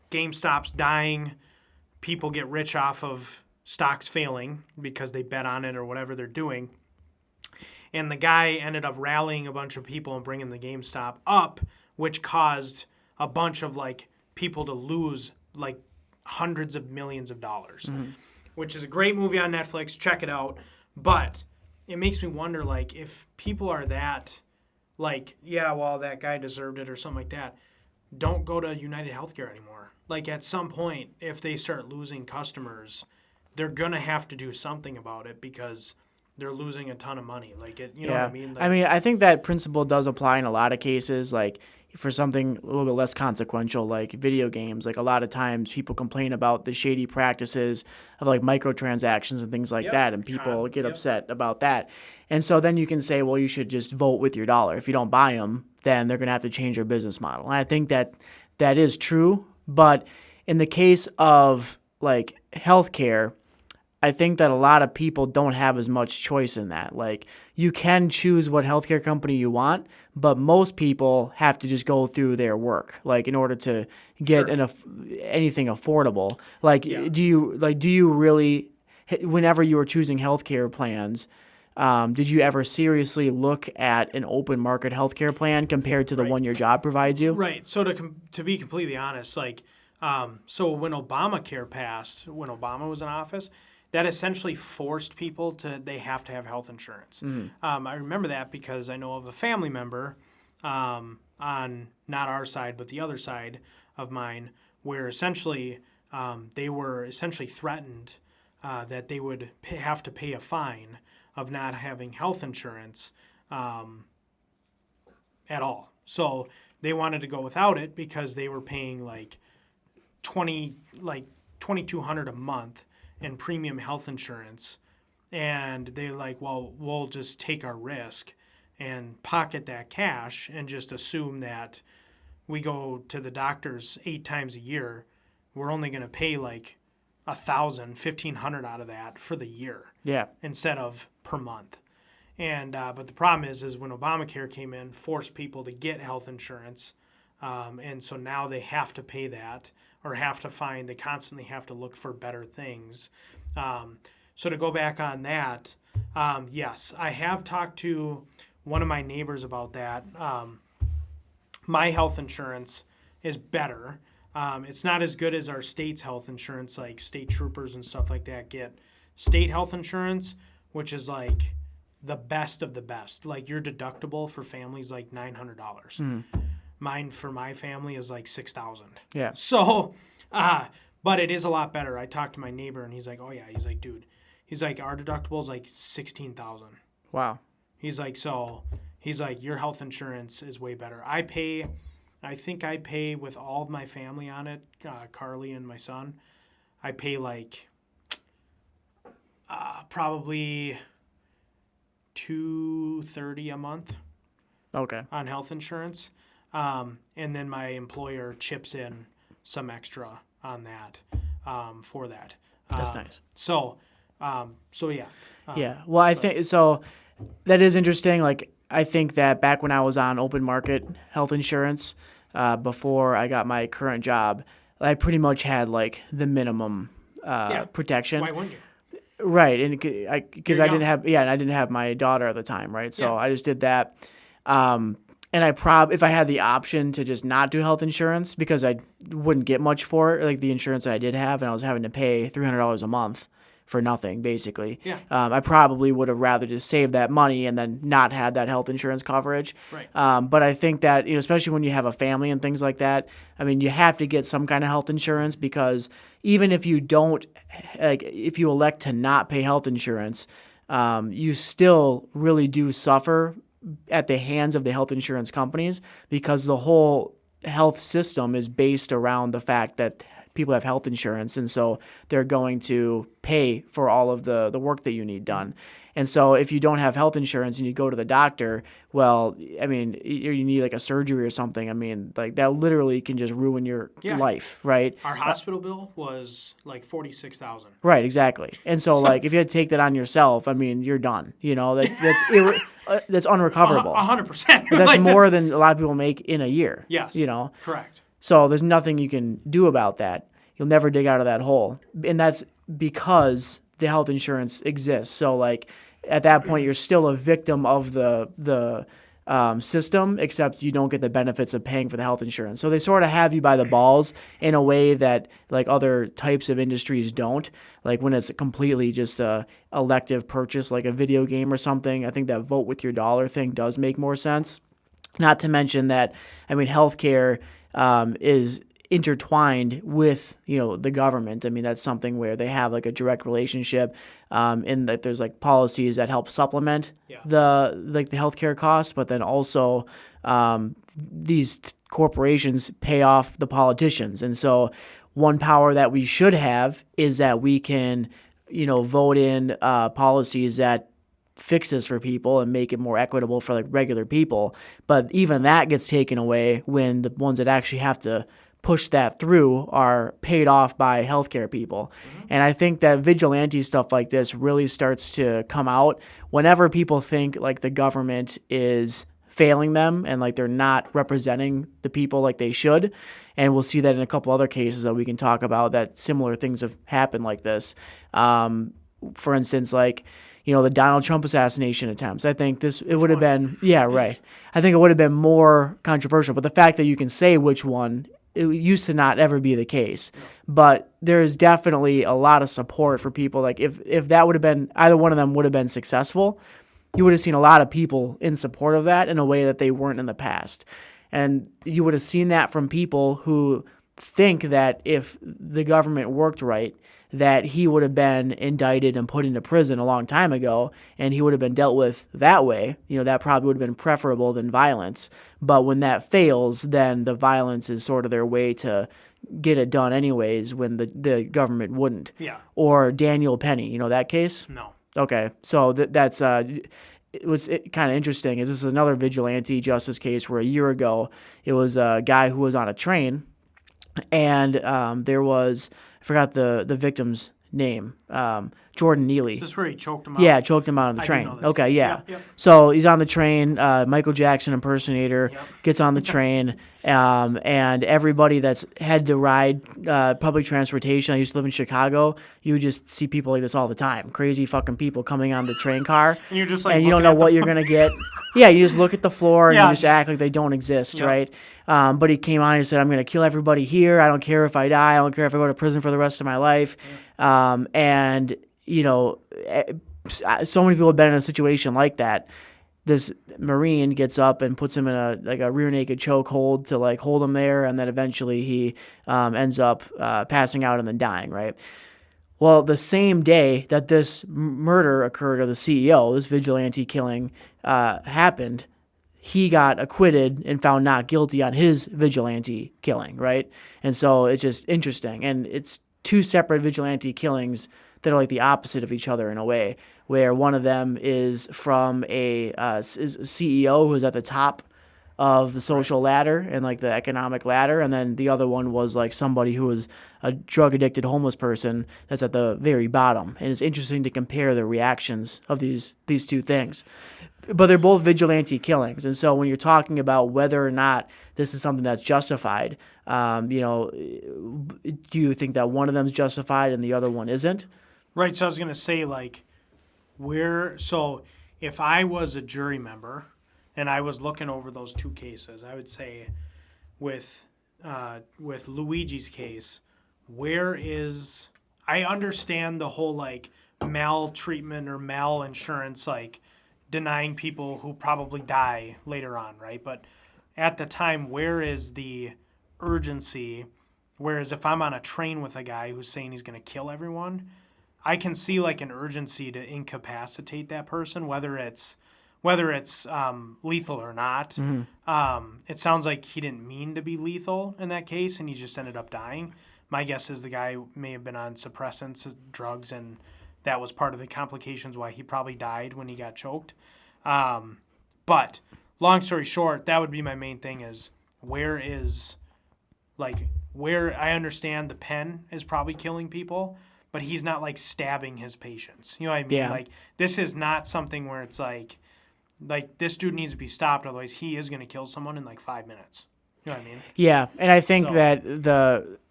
GameStop's dying. People get rich off of stocks failing because they bet on it or whatever they're doing. And the guy ended up rallying a bunch of people and bringing the GameStop up, which caused a bunch of, like, people to lose, like, hundreds of millions of dollars, which is a great movie on Netflix. Check it out. But it makes me wonder, like, if people are that, like, yeah, well, that guy deserved it or something like that, don't go to United Healthcare anymore. Like, at some point, if they start losing customers, they're going to have to do something about it because they're losing a ton of money. Like, what I mean? Like, I think that principle does apply in a lot of cases. Like, for something a little bit less consequential, like video games, like a lot of times people complain about the shady practices of like microtransactions and things like that, and people get upset about that. And so then you can say, well, you should just vote with your dollar. If you don't buy them, then they're going to have to change their business model. And I think that is true. But in the case of like healthcare, I think that a lot of people don't have as much choice in that. Like, you can choose what healthcare company you want, but most people have to just go through their work, like, in order to get anything affordable. Like, do you really, whenever you were choosing healthcare plans, did you ever seriously look at an open market healthcare plan compared to the one your job provides you? Right. So to be completely honest, like, so when Obamacare passed, when Obama was in office, that essentially forced people they have to have health insurance. I remember that because I know of a family member on not our side, but the other side of mine, where essentially they were essentially threatened that they would have to pay a fine of not having health insurance at all. So they wanted to go without it because they were paying like $2,200 a month in premium health insurance, and they're like, well, we'll just take our risk and pocket that cash and just assume that we go to the doctors 8 times a year. We're only going to pay like $1,000, $1,500 out of that for the year, instead of per month. And but the problem is when Obamacare came in, forced people to get health insurance, and so now they have to pay that, or they constantly have to look for better things. So to go back on that, yes, I have talked to one of my neighbors about that. My health insurance is better. It's not as good as our state's health insurance, like state troopers and stuff like that get state health insurance, which is like the best of the best. Like, your deductible for families like $900. Mine for my family is like $6,000. Yeah. So, but it is a lot better. I talked to my neighbor and he's like, oh yeah. He's like, dude, our deductible is like $16,000. Wow. He's like, your health insurance is way better. I think I pay with all of my family on it, Carly and my son. I pay like probably $230 a month. Okay. On health insurance. And then my employer chips in some extra on that for that. That's nice. So So yeah. Yeah. Well, I think so. That is interesting. Like, I think that back when I was on open market health insurance, before I got my current job, I pretty much had like the minimum protection. Why wouldn't you? Right, and because I You're didn't young. have, and I didn't have my daughter at the time, right? So Yeah. I just did that. And if I had the option to just not do health insurance because I wouldn't get much for it, like the insurance that I did have, and I was having to pay $300 a month for nothing, basically. Yeah. I probably would have rather just saved that money and then not had that health insurance coverage. Right. But I think that, especially when you have a family and things like that, I mean, you have to get some kind of health insurance because even if you don't, like, if you elect to not pay health insurance, you still really do suffer at the hands of the health insurance companies because the whole health system is based around the fact that people have health insurance, and so they're going to pay for all of the work that you need done. And so if you don't have health insurance and you go to the doctor, well, I mean, you need like a surgery or something. I mean, like that literally can just ruin your life, right? Our hospital bill was like $46,000. Right, exactly. And so like if you had to take that on yourself, I mean, you're done. That's unrecoverable. 100%. That's Like, more than a lot of people make in a year. Yes. Correct. So there's nothing you can do about that. You'll never dig out of that hole. And that's because the health insurance exists. So like at that point, you're still a victim of the system, except you don't get the benefits of paying for the health insurance. So they sort of have you by the balls in a way that like other types of industries don't. Like when it's completely just a elective purchase, like a video game or something, I think that vote with your dollar thing does make more sense. Not to mention that, I mean, healthcare is intertwined with the government. I mean, that's something where they have like a direct relationship, in that there's like policies that help supplement the healthcare costs, but then also these corporations pay off the politicians. And so one power that we should have is that we can vote in policies that fix this for people and make it more equitable for like regular people. But even that gets taken away when the ones that actually have to push that through are paid off by healthcare people. Mm-hmm. And I think that vigilante stuff like this really starts to come out whenever people think like the government is failing them and like they're not representing the people like they should. And we'll see that in a couple other cases that we can talk about that similar things have happened like this. For instance, like the Donald Trump assassination attempts. I think it would have been, right. I think it would have been more controversial. But the fact that you can say which one, it used to not ever be the case. But there's definitely a lot of support for people. Like if that would have been, either one of them would have been successful, you would have seen a lot of people in support of that in a way that they weren't in the past. And you would have seen that from people who think that if the government worked right, that he would have been indicted and put into prison a long time ago, and he would have been dealt with that way. That probably would have been preferable than violence. But when that fails, then the violence is sort of their way to get it done anyways when the government wouldn't. Yeah. Or Daniel Penny, you know that case? No. Okay, so that's it was kind of interesting. This is another vigilante justice case where a year ago it was a guy who was on a train, and there was, I forgot the victim's name, Jordan Neely. Is this where he choked him out? Yeah, choked him out on the I do train. know this Okay, case. yeah. Yep. So he's on the train, Michael Jackson impersonator, gets on the train, and everybody that's had to ride public transportation. I used to live in Chicago. You would just see people like this all the time. Crazy fucking people coming on the train car. And you're just like, and you don't know what you're going to get. Yeah, you just look at the floor and you just act like they don't exist, right? But he came on and said, I'm going to kill everybody here. I don't care if I die. I don't care if I go to prison for the rest of my life. And so many people have been in a situation like that. This Marine gets up and puts him in a rear naked chokehold to like hold him there, and then eventually he ends up passing out and then dying, right? Well, the same day that this murder occurred of the CEO, this vigilante killing happened, he got acquitted and found not guilty on his vigilante killing, right? And so it's just interesting. And it's two separate vigilante killings that are like the opposite of each other in a way, where one of them is from a CEO who's at the top of the social ladder and like the economic ladder, and then the other one was like somebody who was a drug addicted homeless person that's at the very bottom. And it's interesting to compare the reactions of these two things. But they're both vigilante killings, and so when you're talking about whether or not this is something that's justified, do you think that one of them is justified and the other one isn't? Right. So I was going to say, like, so if I was a jury member and I was looking over those two cases, I would say with Luigi's case, I understand the whole, like, maltreatment or malinsurance, like, denying people who probably die later on, right? But at the time, where is the urgency? Whereas if I'm on a train with a guy who's saying he's going to kill everyone, I can see like an urgency to incapacitate that person, whether it's lethal or not. Mm-hmm. It sounds like he didn't mean to be lethal in that case, and he just ended up dying. My guess is the guy may have been on suppressants, drugs, and that was part of the complications why he probably died when he got choked. But long story short, that would be my main thing is where I understand the pen is probably killing people, but he's not like stabbing his patients. You know what I mean? Yeah. Like this is not something where it's like this dude needs to be stopped. Otherwise he is going to kill someone in like 5 minutes. You know what I mean? Yeah. And I think that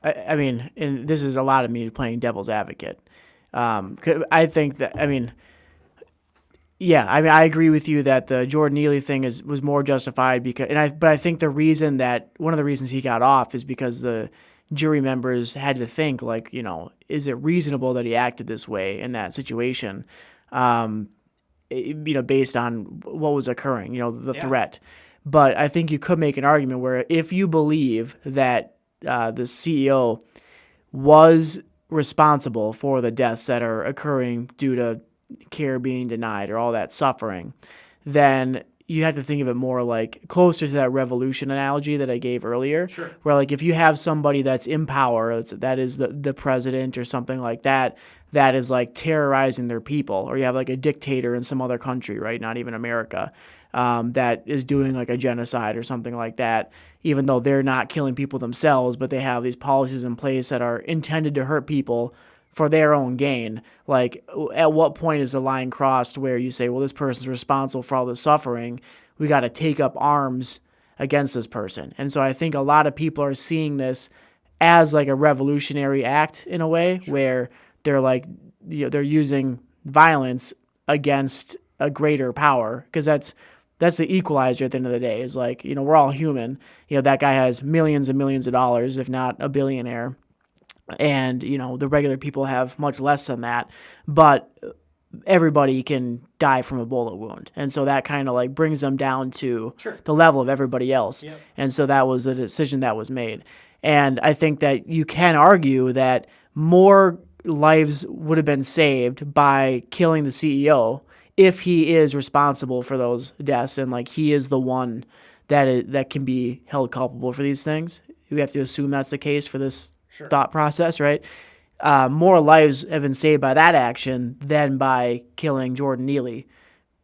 and this is a lot of me playing devil's advocate. I think that, I agree with you that the Jordan Neely thing was more justified but I think one of the reasons he got off is because the jury members had to think like, is it reasonable that he acted this way in that situation? Based on what was occurring, the threat. But I think you could make an argument where if you believe that the CEO was responsible for the deaths that are occurring due to care being denied or all that suffering, then you have to think of it more like closer to that revolution analogy that I gave earlier. Sure. Where like if you have somebody that's in power, that is the president or something like that, that is like terrorizing their people, or you have like a dictator in some other country, right? Not even America, that is doing like a genocide or something like that, even though they're not killing people themselves, but they have these policies in place that are intended to hurt people for their own gain. Like, at what point is the line crossed where you say, well, this person's responsible for all this suffering, we got to take up arms against this person? And so I think a lot of people are seeing this as like a revolutionary act in a way, where they're like, they're using violence against a greater power, because that's the equalizer at the end of the day. Is like, we're all human. That guy has millions and millions of dollars, if not a billionaire. And, the regular people have much less than that. But everybody can die from a bullet wound. And so that kind of like brings them down to the level of everybody else. Yep. And so that was the decision that was made. And I think that you can argue that more lives would have been saved by killing the CEO if he is responsible for those deaths, and like he is the one that can be held culpable for these things. We have to assume that's the case for this thought process, right? More lives have been saved by that action than by killing Jordan Neely,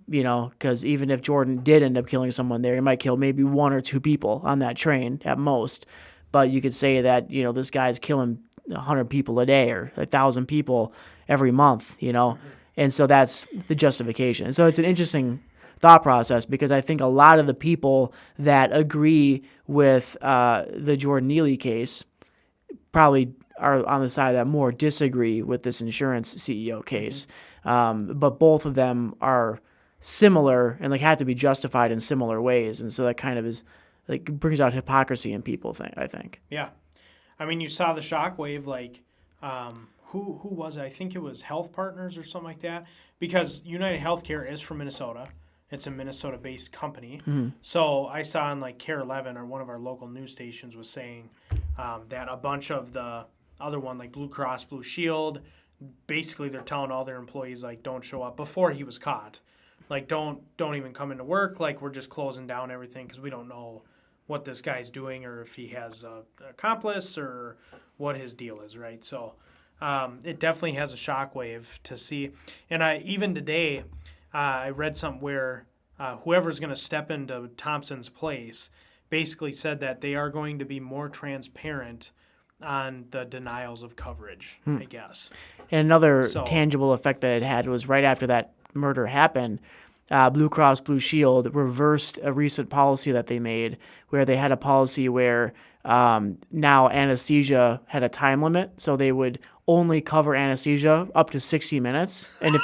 because even if Jordan did end up killing someone there, he might kill maybe one or two people on that train at most. But you could say that, this guy's killing 100 people a day or 1,000 people every month, And so that's the justification. And so it's an interesting thought process, because I think a lot of the people that agree with the Jordan Neely case probably are on the side that more disagree with this insurance CEO case. But both of them are similar and like have to be justified in similar ways. And so that kind of is like brings out hypocrisy in people, I think. Yeah. I mean, you saw the shockwave, like, who was it? I think it was Health Partners or something like that, because United Healthcare is from Minnesota. It's a Minnesota-based company. Mm-hmm. So I saw on like Care 11 or one of our local news stations was saying that a bunch of the other one, like Blue Cross Blue Shield, basically they're telling all their employees, like, don't show up before he was caught. Like, don't even come into work. Like, we're just closing down everything because we don't know what this guy's doing, or if he has an accomplice, or what his deal is, right? So it definitely has a shockwave to see. And even today, I read something where whoever's going to step into Thompson's place basically said that they are going to be more transparent on the denials of coverage, I guess. And another tangible effect that it had was right after that murder happened, Blue Cross Blue Shield reversed a recent policy that they made where they had a policy where now anesthesia had a time limit, so they would only cover anesthesia up to 60 minutes. And if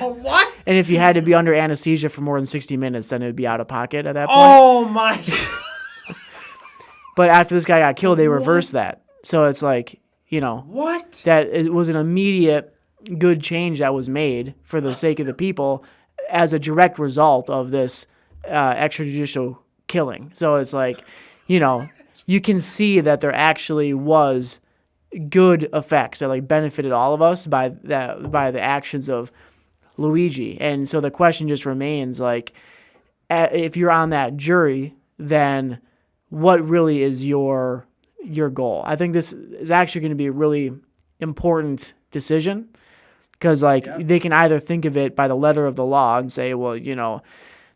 what? And if you had to be under anesthesia for more than 60 minutes, then it would be out of pocket at that point. Oh my! But after this guy got killed, they reversed that. So it's like, what? That it was an immediate good change that was made for the sake of the people as a direct result of this extrajudicial killing. So it's like, you can see that there actually was good effects that benefited all of us by the actions of Luigi. And so the question just remains, if you're on that jury, then what really is your goal? I think this is actually going to be a really important decision because they can either think of it by the letter of the law and say, well,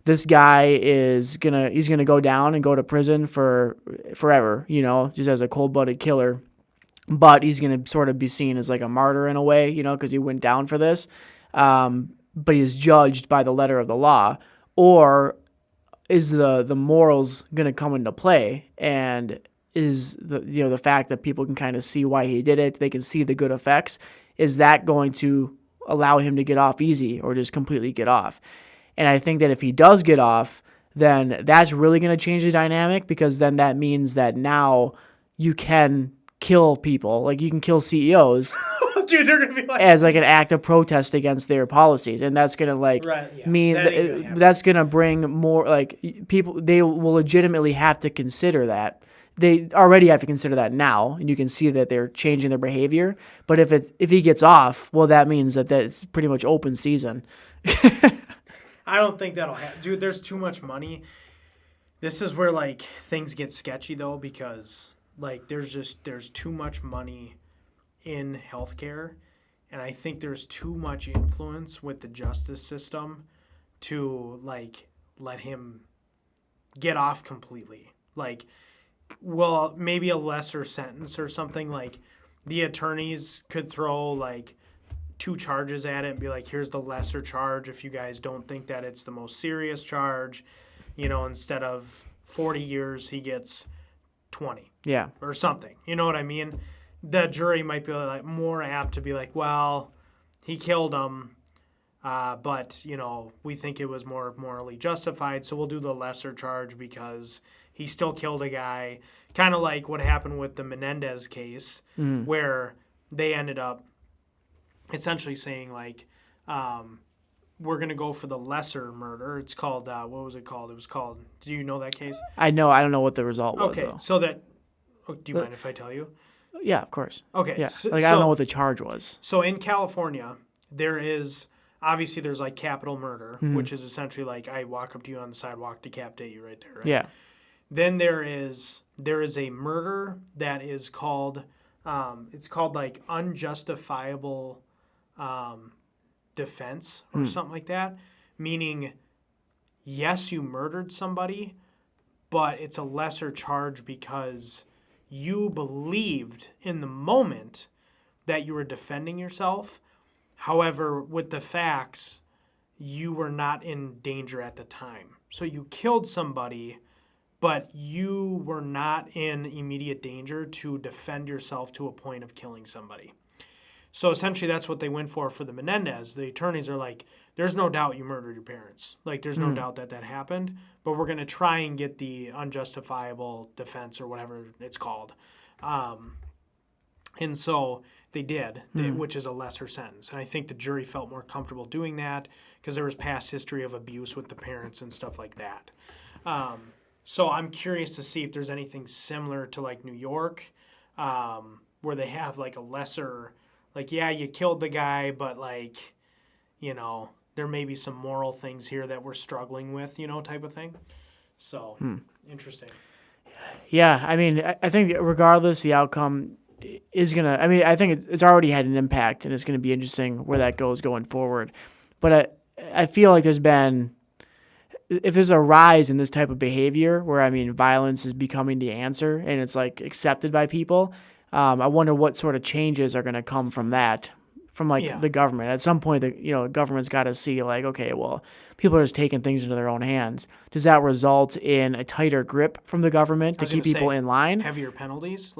this guy he's gonna go down and go to prison for forever, just as a cold-blooded killer, but he's gonna sort of be seen as a martyr in a way, because he went down for this, but he's judged by the letter of the law, or is the morals gonna come into play, and is the fact that people can kind of see why he did it, they can see the good effects, is that going to allow him to get off easy or just completely get off? And I think that if he does get off, then that's really going to change the dynamic, because then that means that now you can kill people. You can kill CEOs Dude, they're gonna be as an act of protest against their policies. And that's going to mean that's going to bring more people, they will legitimately have to consider that. They already have to consider that now, and you can see that they're changing their behavior. But if he gets off, well, that means that's pretty much open season. I don't think that'll happen. Dude, there's too much money. This is where, things get sketchy, though, because, there's too much money in healthcare, and I think there's too much influence with the justice system to, let him get off completely. Maybe a lesser sentence or something. The attorneys could throw, 2 charges at it and be here's the lesser charge if you guys don't think that it's the most serious charge. Instead of 40 years, he gets 20. Yeah. Or something. You know what I mean? The jury might be more apt to be well, he killed him, but, we think it was more morally justified, so we'll do the lesser charge because he still killed a guy. Kind of like what happened with the Menendez case, where they ended up essentially saying, we're going to go for the lesser murder. It's called, what was it called? It was called, do you know that case? I know. I don't know what the result was, Okay, though. so that, do you mind if I tell you? Yeah, of course. Okay. Yeah. I don't know what the charge was. So in California, there's capital murder, which is essentially I walk up to you on the sidewalk, decapitate you right there, right? Yeah. Then there is a murder that is called, it's called unjustifiable defense or something like that, meaning, yes, you murdered somebody, but it's a lesser charge because you believed in the moment that you were defending yourself. However, with the facts, you were not in danger at the time. So you killed somebody, but you were not in immediate danger to defend yourself to a point of killing somebody. So essentially that's what they went for the Menendez. The attorneys are there's no doubt you murdered your parents. There's no doubt that happened, but we're going to try and get the unjustifiable defense or whatever it's called. And so they did, which is a lesser sentence. And I think the jury felt more comfortable doing that because there was past history of abuse with the parents and stuff like that. So I'm curious to see if there's anything similar to New York, where they have a lesser, yeah, you killed the guy, but there may be some moral things here that we're struggling with, type of thing. So interesting. Yeah, I think regardless, the outcome is gonna. I think it's already had an impact, and it's gonna be interesting where that goes going forward. But I feel like there's been if there's a rise in this type of behavior where, I mean, violence is becoming the answer and it's like accepted by people, I wonder what sort of changes are going to come from that, from like the government. At some point, the government's got to see like, okay, well, people are just taking things into their own hands. Does that result in a tighter grip from the government to keep people in line? Heavier penalties,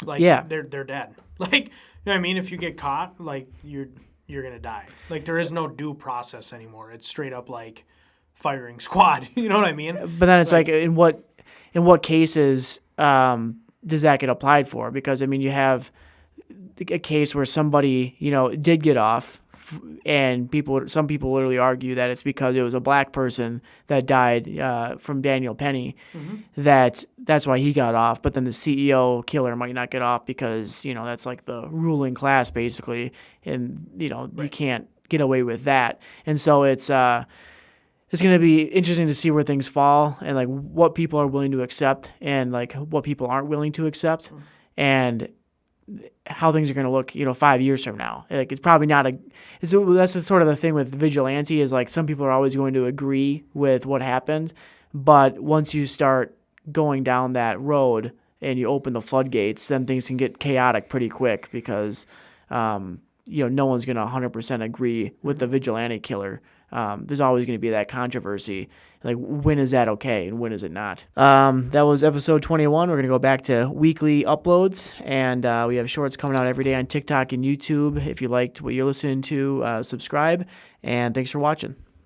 they're dead. Like, you know what I mean? If you get caught, like you're gonna die. Like there is no due process anymore. It's straight up like firing squad. You know what I mean? But then it's like in what cases does that get applied for? Because I mean, you have a case where somebody did get off, and some people literally argue that it's because it was a black person that died from Daniel Penny, that's why he got off. But then the CEO killer might not get off because that's like the ruling class basically, and you can't get away with that. And so it's going to be interesting to see where things fall and like what people are willing to accept and like what people aren't willing to accept, and how things are going to look, 5 years from now. Like it's probably not that's the sort of the thing with vigilante is like some people are always going to agree with what happened, but once you start going down that road and you open the floodgates, then things can get chaotic pretty quick because, no one's going to 100% agree with the vigilante killer. There's always going to be that controversy. Like, when is that okay and when is it not? That was episode 21. We're going to go back to weekly uploads, and we have shorts coming out every day on TikTok and YouTube. If you liked what you're listening to, subscribe, and thanks for watching.